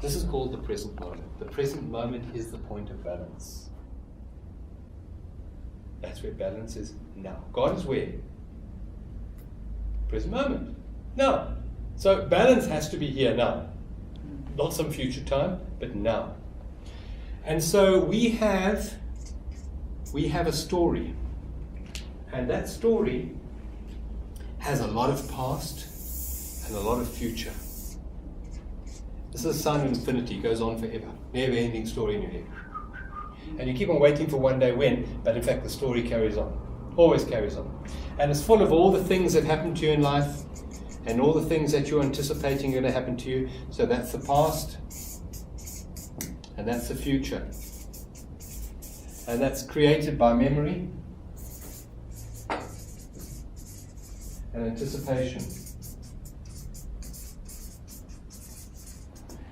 This is called the present moment. The present moment is the point of balance. That's where balance is now. God is where? Present moment. Now. So balance has to be here now. Not some future time, but now. And so we have a story. And that story has a lot of past and a lot of future. This is a sign of infinity. It goes on forever. Never ending story in your head. And you keep on waiting for one day when, but in fact the story carries on. Always carries on. And it's full of all the things that happen to you in life and all the things that you're anticipating are going to happen to you. So that's the past and that's the future. And that's created by memory and anticipation.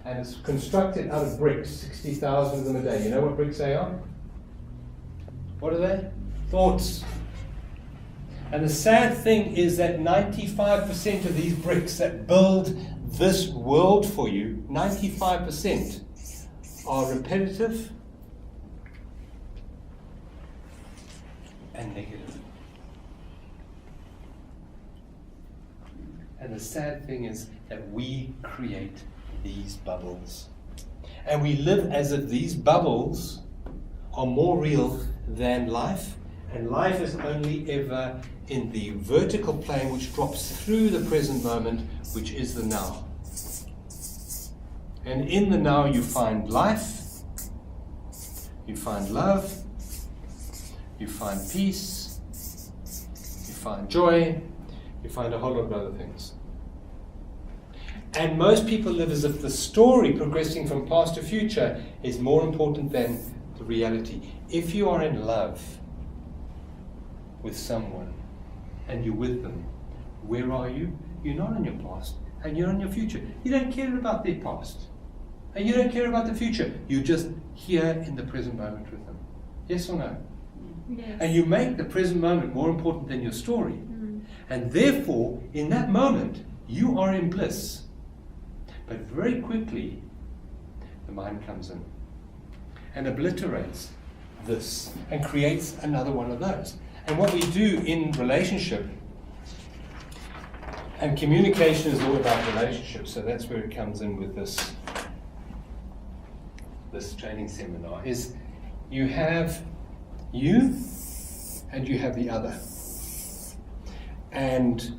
And it's constructed out of bricks, 60,000 of them a day. You know what bricks they are? What are they? Thoughts. And the sad thing is that 95% of these bricks that build this world for you, 95% are repetitive and negative. And the sad thing is that we create these bubbles. And we live as if these bubbles are more real than life. And life is only ever in the vertical plane which drops through the present moment, which is the now. And in the now you find life, you find love, you find peace, you find joy, you find a whole lot of other things. And most people live as if the story progressing from past to future is more important than the reality. If you are in love with someone and you're with them, where are you? You're not in your past and you're in your future. You don't care about their past and you don't care about the future. You're just here in the present moment with them. Yes or no? Yes. And you make the present moment more important than your story. And therefore, in that moment, you are in bliss. But very quickly, the mind comes in and obliterates this and creates another one of those. And what we do in relationship, and communication is all about relationships, so that's where it comes in with this training seminar, is you have you and you have the other. And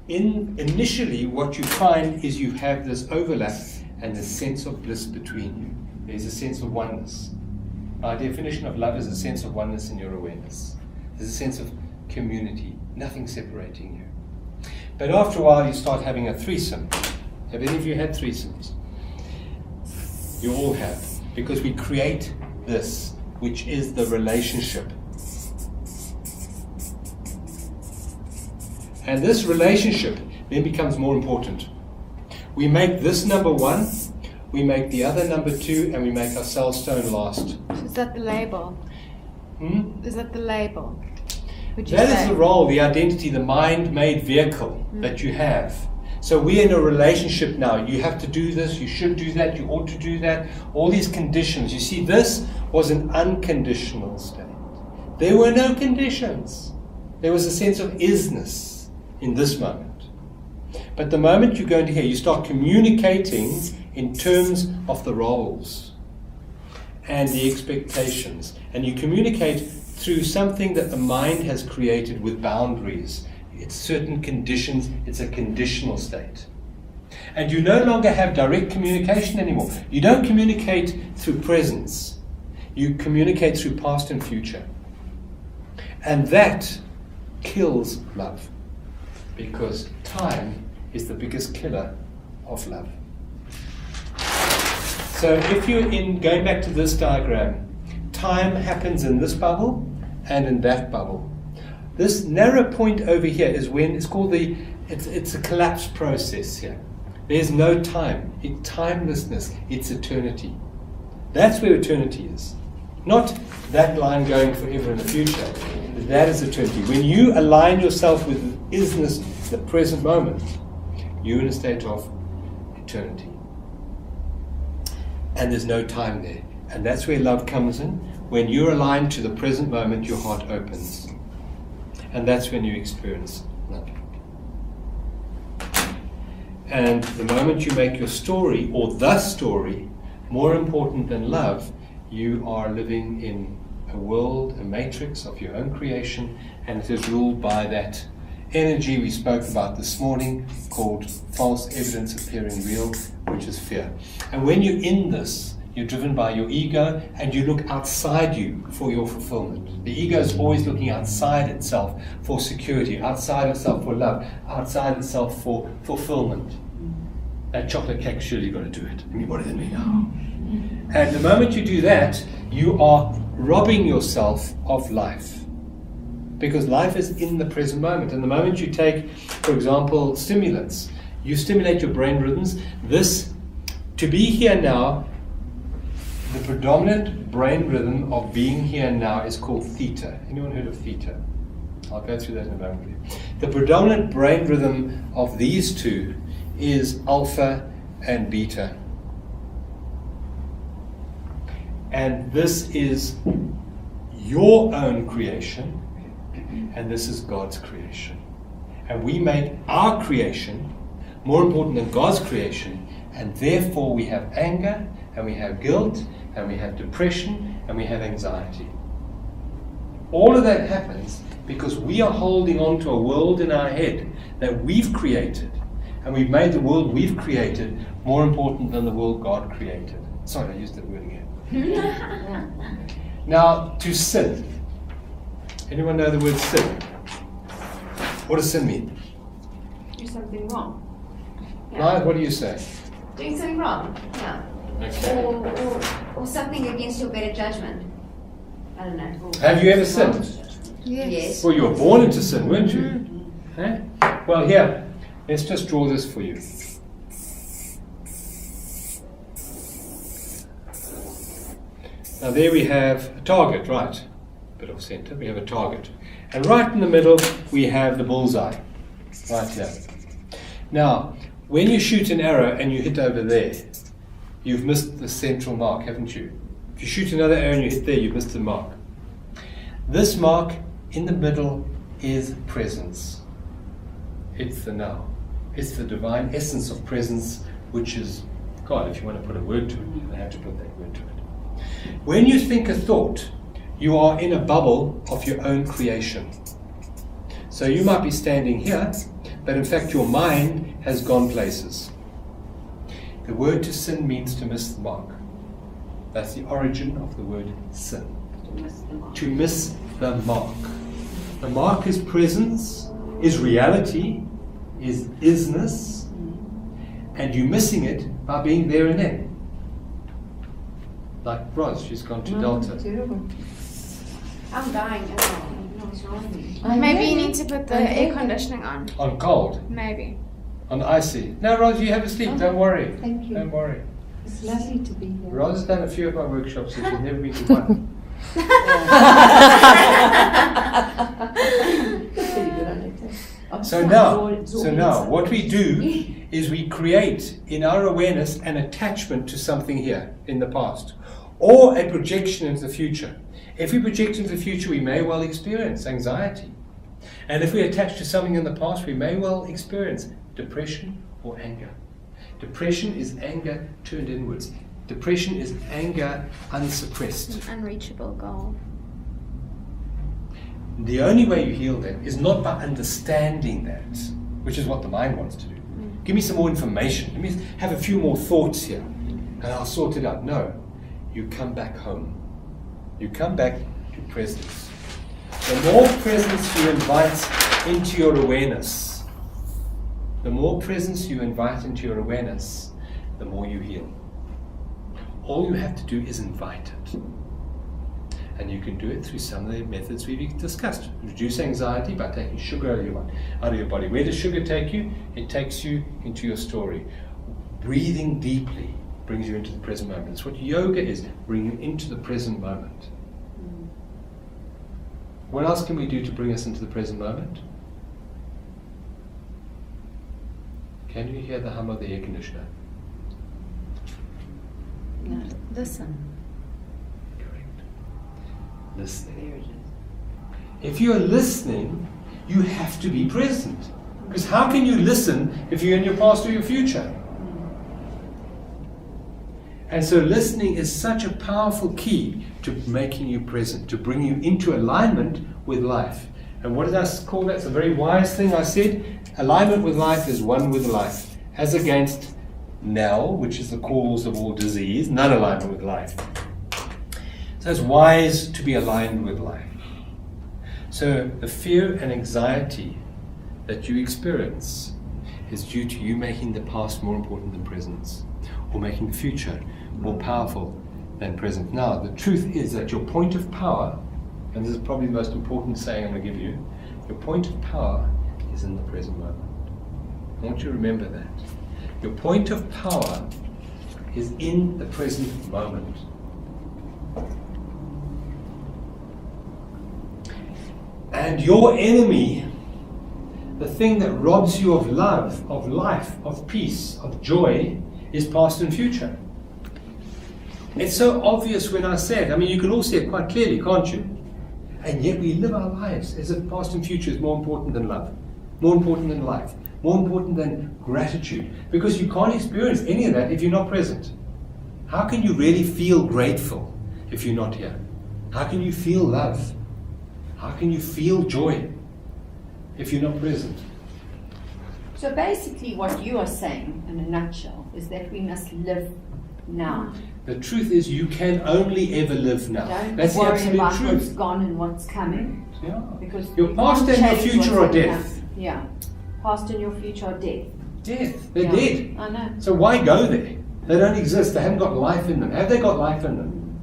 initially what you find is you have this overlap and this sense of bliss between you. There's a sense of oneness. Our definition of love is a sense of oneness in your awareness. There's a sense of community, nothing separating you. But after a while you start having a threesome. Have any of you had threesomes? You all have. Because we create this, which is the relationship. And this relationship then becomes more important. We make this number one, we make the other number two, and we make ourselves stone last. Is that the label? Is that the label? That is the role, the identity, the mind-made vehicle that you have. So we're in a relationship now. You have to do this, you should do that, you ought to do that. All these conditions. You see, this was an unconditional state. There were no conditions. There was a sense of isness in this moment. But the moment you go into here, you start communicating in terms of the roles and the expectations. And you communicate through something that the mind has created with boundaries. It's certain conditions, it's a conditional state. And you no longer have direct communication anymore. You don't communicate through presence. You communicate through past and future. And that kills love. Because time is the biggest killer of love. So if you're going back to this diagram, time happens in this bubble and in that bubble. This narrow point over here is when it's called it's a collapse process here. There's no time. It's timelessness. It's eternity. That's where eternity is. Not that line going forever in the future. That is eternity. When you align yourself with isness, the present moment, you're in a state of eternity. and there's no time there. And that's where love comes in. When you're aligned to the present moment, your heart opens. And that's when you experience love. And the moment you make your story, or the story, more important than love, you are living in a world, a matrix of your own creation, and it is ruled by that energy we spoke about this morning called false evidence appearing real, which is fear. And when you're in this, you're driven by your ego, and you look outside you for your fulfillment. The ego is always looking outside itself for security, outside itself for love, outside itself for fulfillment. That chocolate cake, surely you've got to do it. Anybody than me now? And the moment you do that, you are robbing yourself of life. Because life is in the present moment. And the moment you take, for example, stimulants, you stimulate your brain rhythms. This, to be here now, the predominant brain rhythm of being here now is called theta. Anyone heard of theta? I'll go through that in a moment. The predominant brain rhythm of these two is alpha and beta. And this is your own creation, and this is God's creation. And we make our creation more important than God's creation, and therefore we have anger, and we have guilt, and we have depression, and we have anxiety. All of that happens because we are holding on to a world in our head that we've created, and we've made the world we've created more important than the world God created. Sorry, I used that word again. Now, to sin. Anyone know the word sin? What does sin mean? Do something wrong. Right, what do you say? Doing something wrong, yeah. Okay. Or something against your better judgment. I don't know. Have you ever sinned? Yes. Well, you were born into sin, weren't you? Eh? Well, here, let's just draw this for you. Now there we have a target, right? Bit off center, we have a target. And right in the middle, we have the bullseye, right here. Now, when you shoot an arrow and you hit over there, you've missed the central mark, haven't you? If you shoot another arrow and you hit there, you've missed the mark. This mark in the middle is presence. It's the now. It's the divine essence of presence, which is God. If you want to put a word to it, you have to put that word to it. When you think a thought, you are in a bubble of your own creation. So you might be standing here, but in fact your mind has gone places. The word to sin means to miss the mark. That's the origin of the word sin. To miss the mark. The mark is presence, is reality, is isness, and you're missing it by being there and then. Like Roz, she's gone to Delta. Terrible. I'm dying as well. I don't know what's wrong with me. Maybe you need to put the air conditioning on. On cold? Maybe. On icy? No, Roz, you have a sleep. Don't worry. Thank you. Don't worry. It's lovely to be here. Roz has done a few of my workshops and she's never been to one. So now, what we do is we create in our awareness an attachment to something here in the past, or a projection into the future. If we project into the future, we may well experience anxiety. And if we attach to something in the past, we may well experience depression or anger. Depression is anger turned inwards. Depression is anger unsuppressed. An unreachable goal. The only way you heal that is not by understanding that, which is what the mind wants to do. Give me some more information. Let me have a few more thoughts here, and I'll sort it out. No, you come back home. You come back to presence. The more presence you invite into your awareness, the more presence you invite into your awareness, the more you heal. All you have to do is invite it. And you can do it through some of the methods we've discussed. Reduce anxiety by taking sugar out of your body. Where does sugar take you? It takes you into your story. Breathing deeply brings you into the present moment. It's what yoga is, bringing you into the present moment. What else can we do to bring us into the present moment? Can you hear the hum of the air conditioner? No. Listen. Correct. Listening. If you're listening, you have to be present. Because how can you listen if you're in your past or your future? And so listening is such a powerful key to making you present, to bring you into alignment with life. And what did I call that? It's a very wise thing I said. Alignment with life is one with life, as against NEL, which is the cause of all disease, non-alignment with life. So it's wise to be aligned with life. So the fear and anxiety that you experience is due to you making the past more important than present, or making the future more powerful than present. Now, the truth is that your point of power, and this is probably the most important saying I'm going to give you, your point of power is in the present moment. I want you to remember that. Your point of power is in the present moment. And your enemy, the thing that robs you of love, of life, of peace, of joy, is past and future. It's so obvious when I say it. I mean, you can all see it quite clearly, can't you? And yet we live our lives as if past and future is more important than love, more important than life, more important than gratitude. Because you can't experience any of that if you're not present. How can you really feel grateful if you're not here? How can you feel love? How can you feel joy if you're not present? So basically what you are saying in a nutshell is that we must live now. The truth is you can only ever live now. Don't That's the worry absolute about truth. what's gone and what's coming. Yeah. Because Your you past can't and your change future what's are gonna death. happen. Yeah. Past and your future are death. Death. They're Yeah, dead. I know. So why go there? They don't exist. They haven't got life in them. Have they got life in them?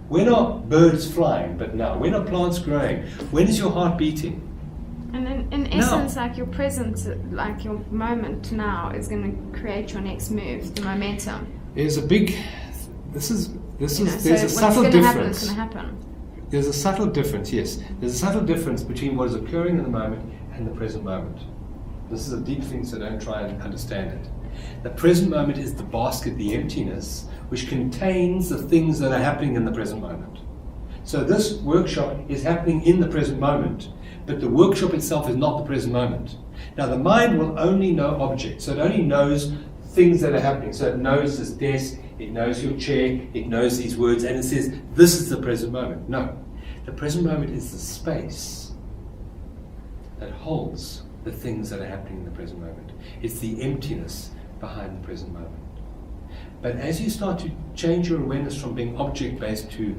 When are birds flying but now? When are plants growing? When is your heart beating? And in essence, like your present, like your moment now is going to create your next move, the momentum. There's a big... there's a so subtle what's going to happen is difference. going to happen. There's a subtle difference, yes. There's a subtle difference between what is occurring in the moment and the present moment. This is a deep thing, so don't try and understand it. The present moment is the basket, the emptiness, which contains the things that are happening in the present moment. So this workshop is happening in the present moment, but the workshop itself is not the present moment. Now the mind will only know objects, so it only knows things that are happening. So it knows this desk, it knows your chair, it knows these words, and it says, this is the present moment. No, the present moment is the space that holds the things that are happening in the present moment. It's the emptiness behind the present moment. But as you start to change your awareness from being object-based to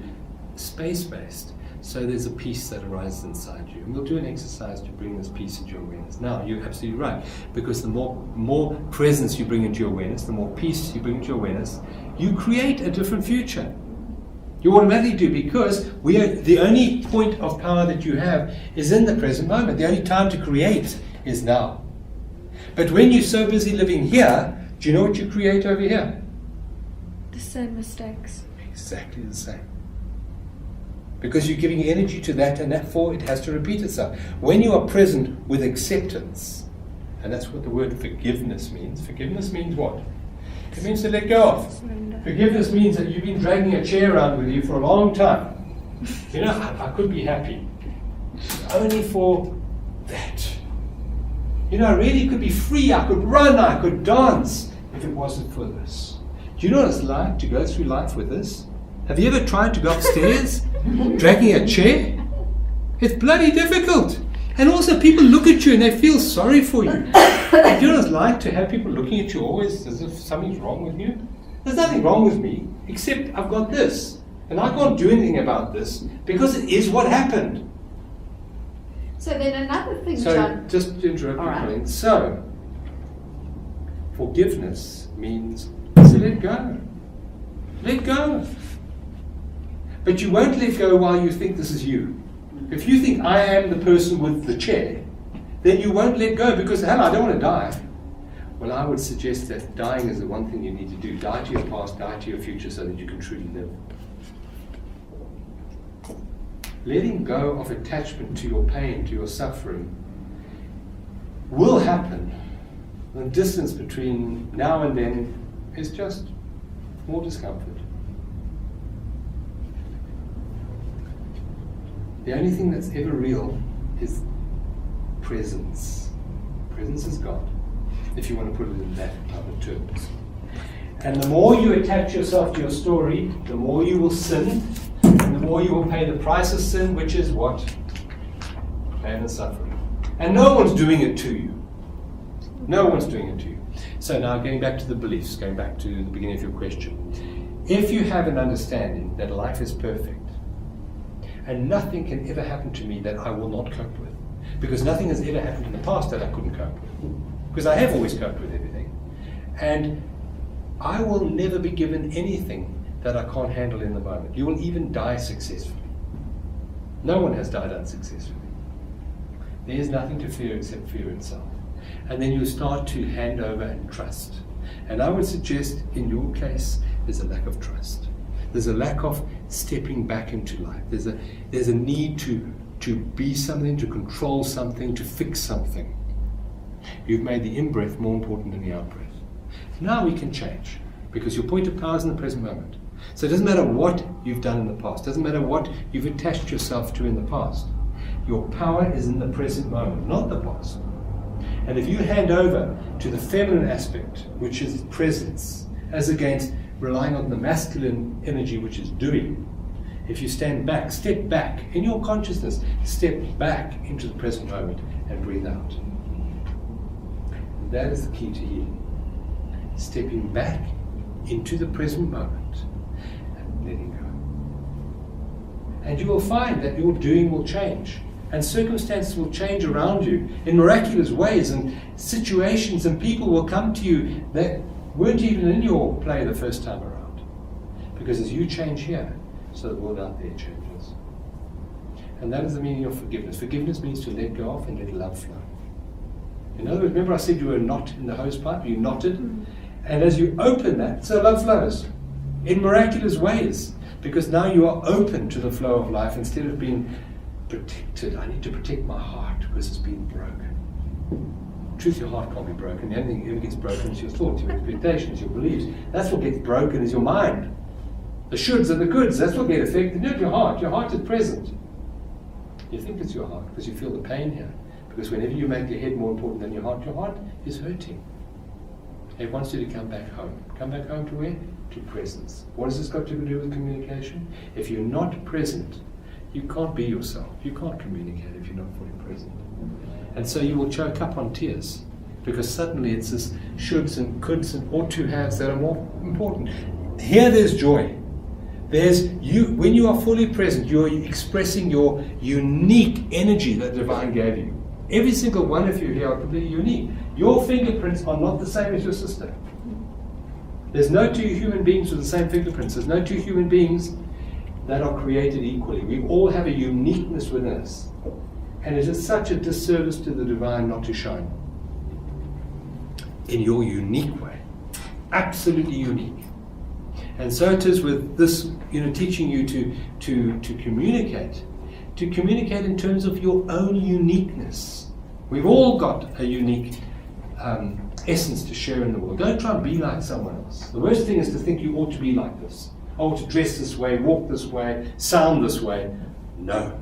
space-based, so there's a peace that arises inside you. And we'll do an exercise to bring this peace into your awareness. Now, you're absolutely right, because the more presence you bring into your awareness, the more peace you bring into your awareness, you create a different future. You automatically do, because the only point of power that you have is in the present moment. The only time to create is now. But when you're so busy living here, do you know what you create over here? The same mistakes. Exactly the same. Because you're giving energy to that, and therefore it has to repeat itself. When you are present with acceptance, and that's what the word forgiveness means. Forgiveness means what? It means to let go of. Forgiveness means that you've been dragging a chair around with you for a long time. You know, I could be happy. Only for that. You know, I really could be free. I could run, I could dance, if it wasn't for this. Do you know what it's like to go through life with this? Have you ever tried to go upstairs, dragging a chair? It's bloody difficult. And also people look at you and they feel sorry for you. Do you know what it's like to have people looking at you always as if something's wrong with you? There's nothing wrong with me, except I've got this. And I can't do anything about this, because it is what happened. So then another thing, So, John. just to interrupt you, All right. Colleen. So, forgiveness means to let go. Let go. But you won't let go while you think this is you. If you think I am the person with the chair, then you won't let go, because hell, I don't want to die. Well, I would suggest that dying is the one thing you need to do. Die to your past, die to your future, so that you can truly live. Letting go of attachment to your pain, to your suffering, will happen. The distance between now and then is just more discomfort. The only thing that's ever real is presence. Presence is God, if you want to put it in that type of terms. And the more you attach yourself to your story, the more you will sin, and the more you will pay the price of sin, which is what? Pain and suffering. And no one's doing it to you. No one's doing it to you. So now getting back to the beliefs, going back to the beginning of your question. If you have an understanding that life is perfect, and nothing can ever happen to me that I will not cope with, because nothing has ever happened in the past that I couldn't cope with, because I have always coped with everything, and I will never be given anything that I can't handle in the moment. You will even die successfully. No one has died unsuccessfully. There is nothing to fear except fear itself. And then you start to hand over and trust. And I would suggest in your case, there's a lack of trust. There's a lack of stepping back into life. There's a need to be something, to control something, to fix something. You've made the in-breath more important than the out-breath. Now we can change, because your point of power is in the present moment. So it doesn't matter what you've done in the past. It doesn't matter what you've attached yourself to in the past. Your power is in the present moment, not the past. And if you hand over to the feminine aspect, which is presence, as against relying on the masculine energy, which is doing, if you stand back, step back in your consciousness, step back into the present moment and breathe out. That is the key to healing. Stepping back into the present moment and letting go. And you will find that your doing will change, and circumstances will change around you in miraculous ways, and situations and people will come to you that weren't even in your play the first time around. Because as you change here, so the world out there changes. And that is the meaning of forgiveness. Forgiveness means to let go of and let love flow. In other words, remember I said you were a knot in the hose pipe, you knotted, and as you open that, so love flows in miraculous ways, because now you are open to the flow of life instead of being protected. I need to protect my heart because it's been broken. In truth, your heart can't be broken. The only thing that ever gets broken is your thoughts, your expectations, your beliefs. That's what gets broken, is your mind. The shoulds and the coulds, that's what get affected, not your heart. Your heart is present. You think it's your heart because you feel the pain here. Because whenever you make your head more important than your heart is hurting. It wants you to come back home. Come back home to where? To presence. What has this got to do with communication? If you're not present, you can't be yourself. You can't communicate if you're not fully present. And so you will choke up on tears, because suddenly it's this shoulds and coulds and ought to haves that are more important. Here there's joy. There's you. When you are fully present, you're expressing your unique energy that divine gave you. Every single one of you here are completely unique. Your fingerprints are not the same as your sister. There's no two human beings with the same fingerprints. There's no two human beings that are created equally. We all have a uniqueness within us. And it is such a disservice to the divine not to shine in your unique way. Absolutely unique. And so it is with this, teaching you to communicate. To communicate in terms of your own uniqueness. We've all got a unique essence to share in the world. Don't try and be like someone else. The worst thing is to think you ought to be like this. I ought to dress this way, walk this way, sound this way. No.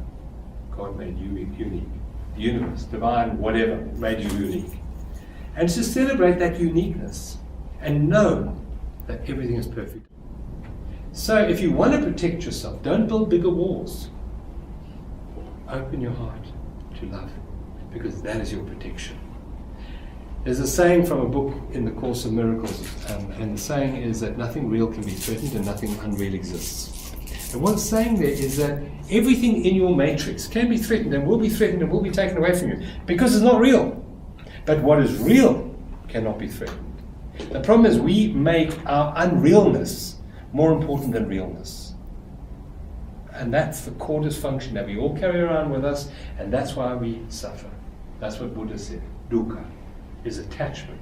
God made you unique. The universe, divine, whatever, made you unique. And to celebrate that uniqueness and know that everything is perfect. So if you want to protect yourself, don't build bigger walls. Open your heart to love, because that is your protection. There's a saying from a book in the Course of Miracles, and the saying is that nothing real can be threatened and nothing unreal exists. And what's saying there is that everything in your matrix can be threatened and will be threatened and will be taken away from you, because it's not real. But what is real cannot be threatened. The problem is we make our unrealness more important than realness. And that's the core dysfunction that we all carry around with us, and that's why we suffer. That's what Buddha said. Dukkha is attachment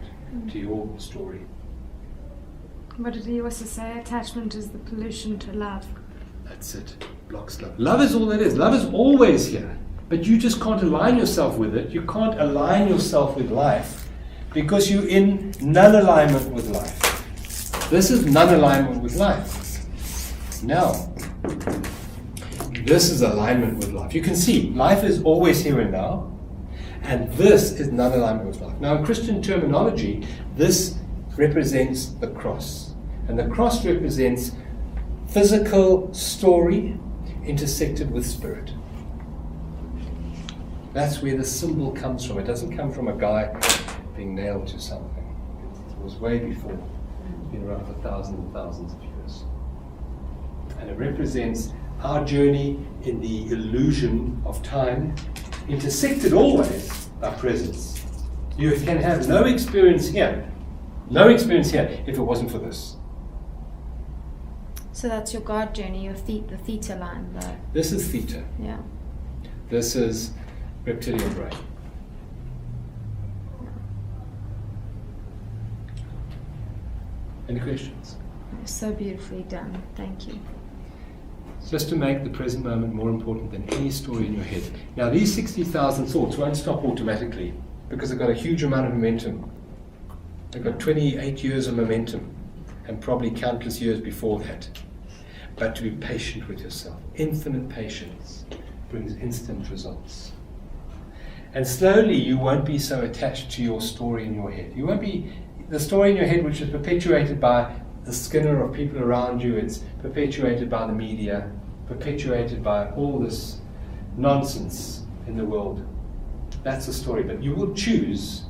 to your story. What did he also say? Attachment is the pollution to love. That's it. Blocks love. Love is all that is. Love is always here. But you just can't align yourself with it. You can't align yourself with life because you're in non-alignment with life. This is non-alignment with life. Now, This is alignment with life. You can see, life is always here and now, and this is non-alignment with life. Now, in Christian terminology, this represents the cross. And the cross represents physical story intersected with spirit. That's where the symbol comes from. It doesn't come from a guy being nailed to something. It was way before. It's been around for thousands and thousands of years. And it represents our journey in the illusion of time, intersected always by presence. You can have no experience here if it wasn't for this. So that's your God journey, the theta line, though. This is theta. Yeah. This is reptilian brain. Any questions? So beautifully done. Thank you. Just to make the present moment more important than any story in your head. Now, these 60,000 thoughts won't stop automatically because they've got a huge amount of momentum. They've got 28 years of momentum and probably countless years before that. But to be patient with yourself. Infinite patience brings instant results. And slowly you won't be so attached to your story in your head. You won't be the story in your head which is perpetuated by the skinner of people around you. It's perpetuated by the media, perpetuated by all this nonsense in the world. That's the story. But you will choose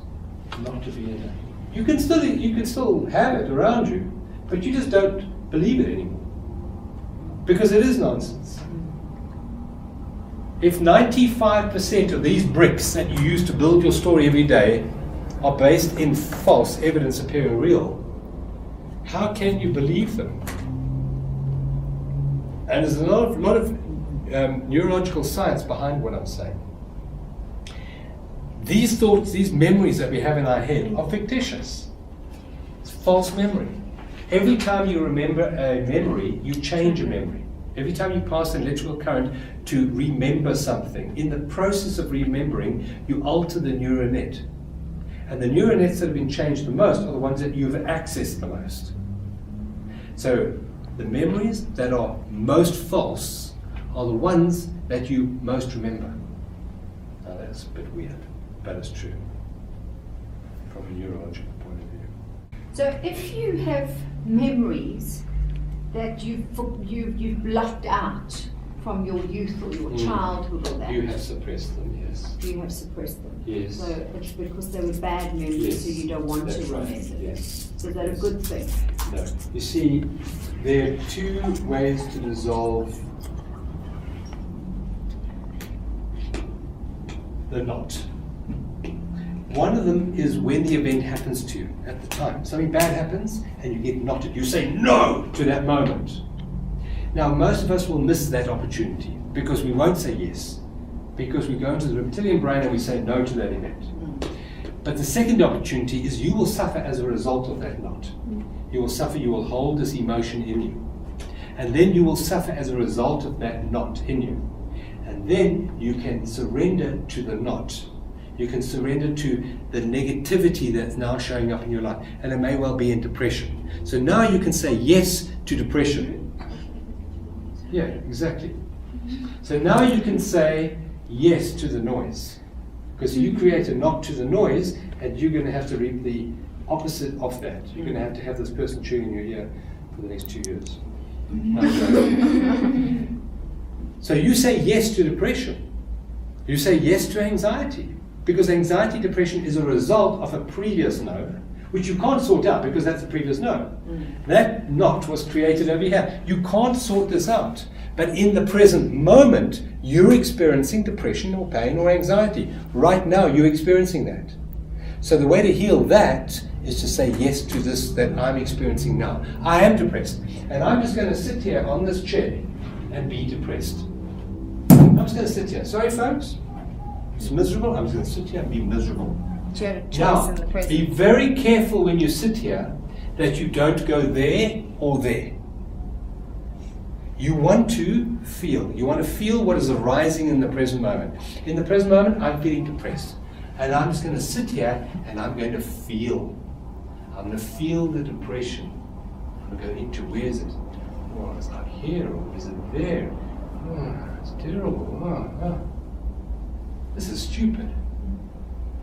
not to be in it. You can still have it around you, but you just don't believe it anymore. Because it is nonsense. If 95% of these bricks that you use to build your story every day are based in false evidence appearing real, how can you believe them? And there's a lot of neurological science behind what I'm saying. These thoughts, these memories that we have in our head are fictitious. It's false memory. Every time you remember a memory, you change a memory. Every time you pass an electrical current to remember something, in the process of remembering, you alter the neural net. And the neural nets that have been changed the most are the ones that you've accessed the most. So the memories that are most false are the ones that you most remember. Now that's a bit weird, but it's true from a neurological point of view. So if you have memories that you've blocked out from your youth or your childhood or that, you have suppressed them, yes. You have suppressed them. Yes. So it's because they were bad memories, Yes. so you don't want That's to remember right. them. Yes. So is that a good thing? No. You see, there are two ways to dissolve the knot. One of them is when the event happens to you at the time. Something bad happens and you get knotted. You say no to that moment. Now, most of us will miss that opportunity because we won't say yes. Because we go into the reptilian brain and we say no to that event. But the second opportunity is you will suffer as a result of that knot. You will suffer, you will hold this emotion in you. And then you will suffer as a result of that knot in you. And then you can surrender to the knot. You can surrender to the negativity that's now showing up in your life. And it may well be in depression. So now you can say yes to depression. Yeah, exactly. So now you can say yes to the noise. Because you create a knot to the noise, and you're going to have to reap the opposite of that. You're going to have this person chewing in your ear for the next 2 years. So you say yes to depression. You say yes to anxiety. Because anxiety, depression is a result of a previous no, which you can't sort out because that's a previous no. That knot was created over here. You can't sort this out. But in the present moment, you're experiencing depression or pain or anxiety. Right now, you're experiencing that. So the way to heal that is to say yes to this that I'm experiencing now. I am depressed. And I'm just going to sit here on this chair and be depressed. I'm just going to sit here. Sorry, folks. It's miserable. I'm just going to sit here and be miserable. Now, be very careful when you sit here that you don't go there or there. You want to feel. You want to feel what is arising in the present moment. In the present moment, I'm feeling depressed. And I'm just going to sit here and I'm going to feel. I'm going to feel the depression. I'm going to go into, where is it? Oh, is it up here or is it there? It's terrible. This is stupid.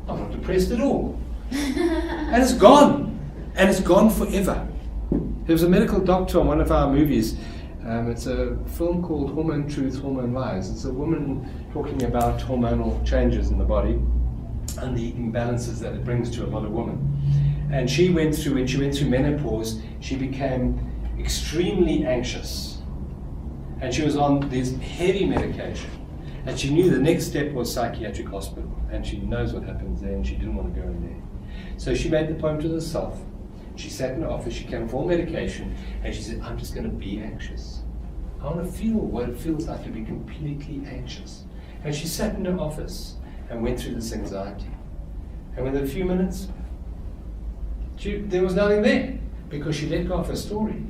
I'm not depressed at all. And it's gone. And it's gone forever. There was a medical doctor on one of our movies. It's a film called Hormone Truth, Hormone Lies. It's a woman talking about hormonal changes in the body and the imbalances that it brings to a lot of women. And when she went through menopause, she became extremely anxious. And she was on this heavy medication. And she knew the next step was psychiatric hospital. And she knows what happens there, and she didn't want to go in there. So she made the point to herself. She sat in the office, she came off all medication, and she said, I'm just going to be anxious. I want to feel what it feels like to be completely anxious. And she sat in her office and went through this anxiety. And within a few minutes, there was nothing there, because she let go of her story.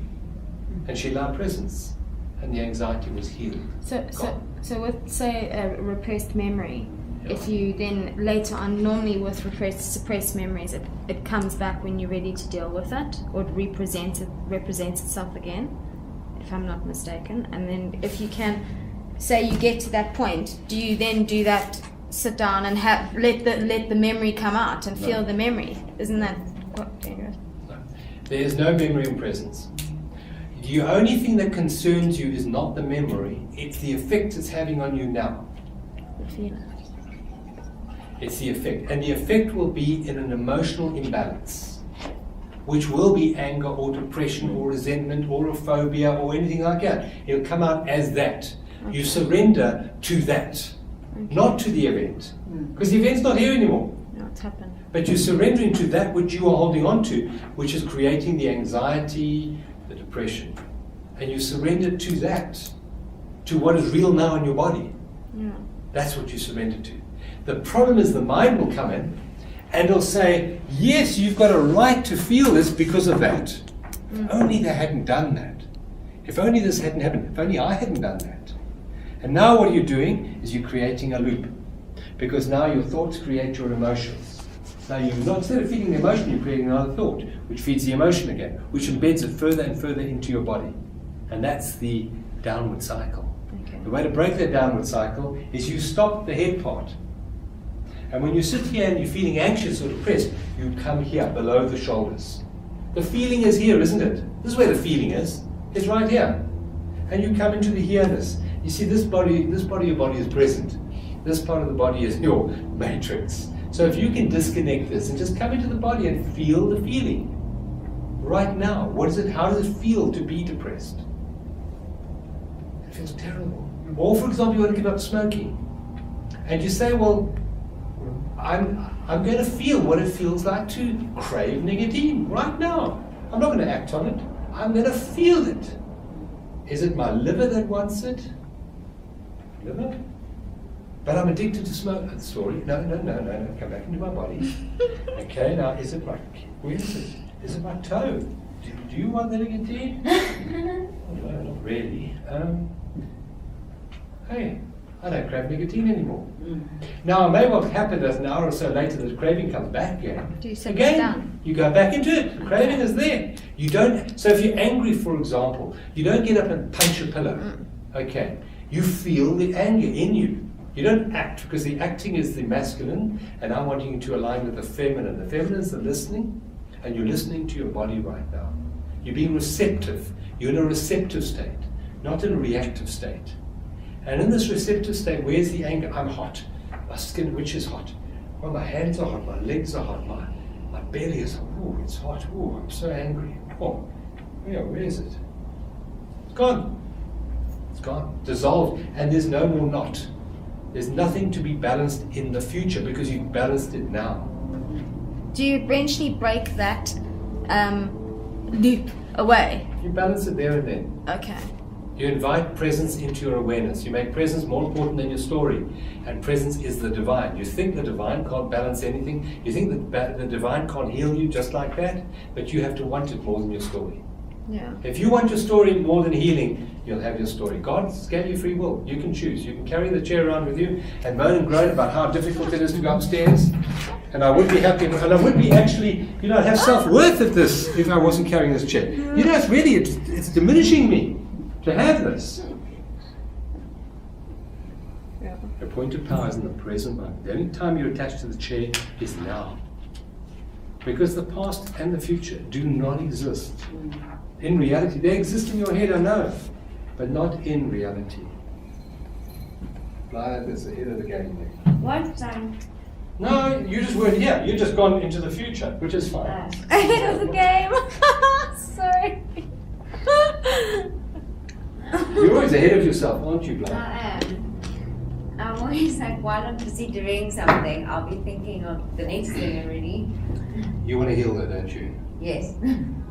And she allowed presence, and the anxiety was healed. So with, say, a repressed memory, if you then later on, normally with suppressed memories, it comes back when you're ready to deal with it, or it represents itself again, if I'm not mistaken. And then if you can, say you get to that point, do you then do that, sit down and let the memory come out and feel the memory? Isn't that what dangerous? No. There is no memory in presence. The only thing that concerns you is not the memory, it's the effect it's having on you now. The feeling. It's the effect. And the effect will be in an emotional imbalance, which will be anger or depression or resentment or a phobia or anything like that. It'll come out as that. Okay. You surrender to that, not to the event. Because the event's not here anymore. No, it's happened. But you're surrendering to that which you are holding on to, which is creating the anxiety, the depression. And you surrender to that, to what is real now in your body. Yeah. That's what you surrender to. The problem is the mind will come in and it'll say, yes, you've got a right to feel this because of that. If only they hadn't done that. If only this hadn't happened. If only I hadn't done that. And now what you're doing is you're creating a loop. Because now your thoughts create your emotions. Now instead of feeding the emotion, you're creating another thought, which feeds the emotion again, which embeds it further and further into your body. And that's the downward cycle. Okay. The way to break that downward cycle is you stop the head part. And when you sit here and you're feeling anxious or depressed, you come here, below the shoulders. The feeling is here, isn't it? This is where the feeling is. It's right here. And you come into the here-ness. You see, this part of your body is present. This part of the body is your matrix. So if you can disconnect this and just come into the body and feel the feeling. Right now, what is it? How does it feel to be depressed? It feels terrible. Or for example, you want to give up smoking. And you say, well, I'm going to feel what it feels like to crave nicotine right now. I'm not going to act on it. I'm going to feel it. Is it my liver that wants it? Liver? But I'm addicted to smoke. Sorry, no. Come back into my body. Okay, now where is it? Is it my toe? Do you want the nicotine? Oh, no, not really. Hey, I don't crave nicotine anymore. Now, it may well happen that an hour or so later the craving comes back again. Do you set it down? You go back into it. The craving is there. You don't. So if you're angry, for example, you don't get up and punch a pillow. Okay. You feel the anger in you. You don't act, because the acting is the masculine, and I'm wanting you to align with the feminine. The feminine is the listening, and you're listening to your body right now. You're being receptive. You're in a receptive state, not in a reactive state. And in this receptive state, where's the anger? I'm hot. My skin, which is hot? Well, my hands are hot, my legs are hot, my belly is hot. Oh, it's hot. Oh, I'm so angry. Oh, yeah, where is it? It's gone. It's gone. Dissolved. And there's no more not. There's nothing to be balanced in the future because you've balanced it now. Do you eventually break that loop away? You balance it there and then. Okay. You invite presence into your awareness. You make presence more important than your story. And presence is the divine. You think the divine can't balance anything. You think that the divine can't heal you just like that. But you have to want it more than your story. Yeah. If you want your story more than healing, you'll have your story. God gave you free will. You can choose. You can carry the chair around with you and moan and groan about how difficult it is to go upstairs. And I would be happy, and I would be actually, I'd have self-worth of this if I wasn't carrying this chair. It's diminishing me to have this. Your point of power is in the present moment. The only time you're attached to the chair is now. Because the past and the future do not exist. In reality, they exist in your head, I know, but not in reality. Blind is ahead of the game there. What? No, you just weren't here. You just gone into the future, which is fine. Ahead of the game. Sorry. You're always ahead of yourself, aren't you, Blind? I am. I'm always like, while I'm busy doing something, I'll be thinking of the next thing already. You want to heal though, don't you? Yes.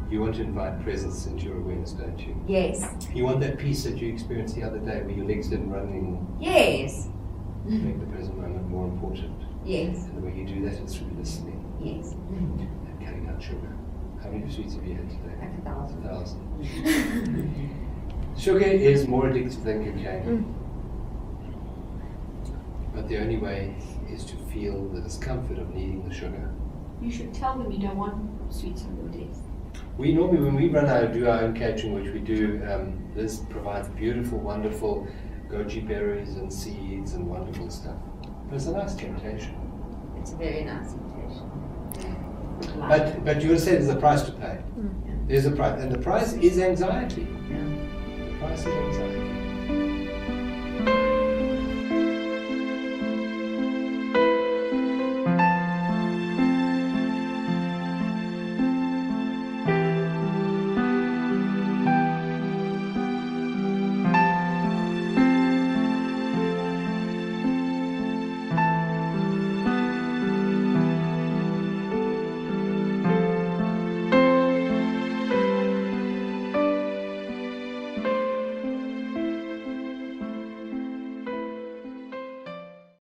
You want to invite presence into your awareness, don't you? Yes. You want that peace that you experienced the other day where your legs didn't run anymore. Yes. Make the present moment more important. Yes. And the way you do that is through listening Yes. and cutting out sugar. How many sweets have you had today? Like 1,000. 1,000. Sugar is more addictive than cocaine. But the only way is to feel the discomfort of needing the sugar. You should tell them you don't want sweets on your desk. We normally, when we do our own catering, which we do, Liz provides beautiful, wonderful goji berries and seeds and wonderful stuff. But it's a nice temptation. It's a very nice invitation. But you understand there's a price to pay. There's a price, and the price is anxiety. Yeah. The price is anxiety.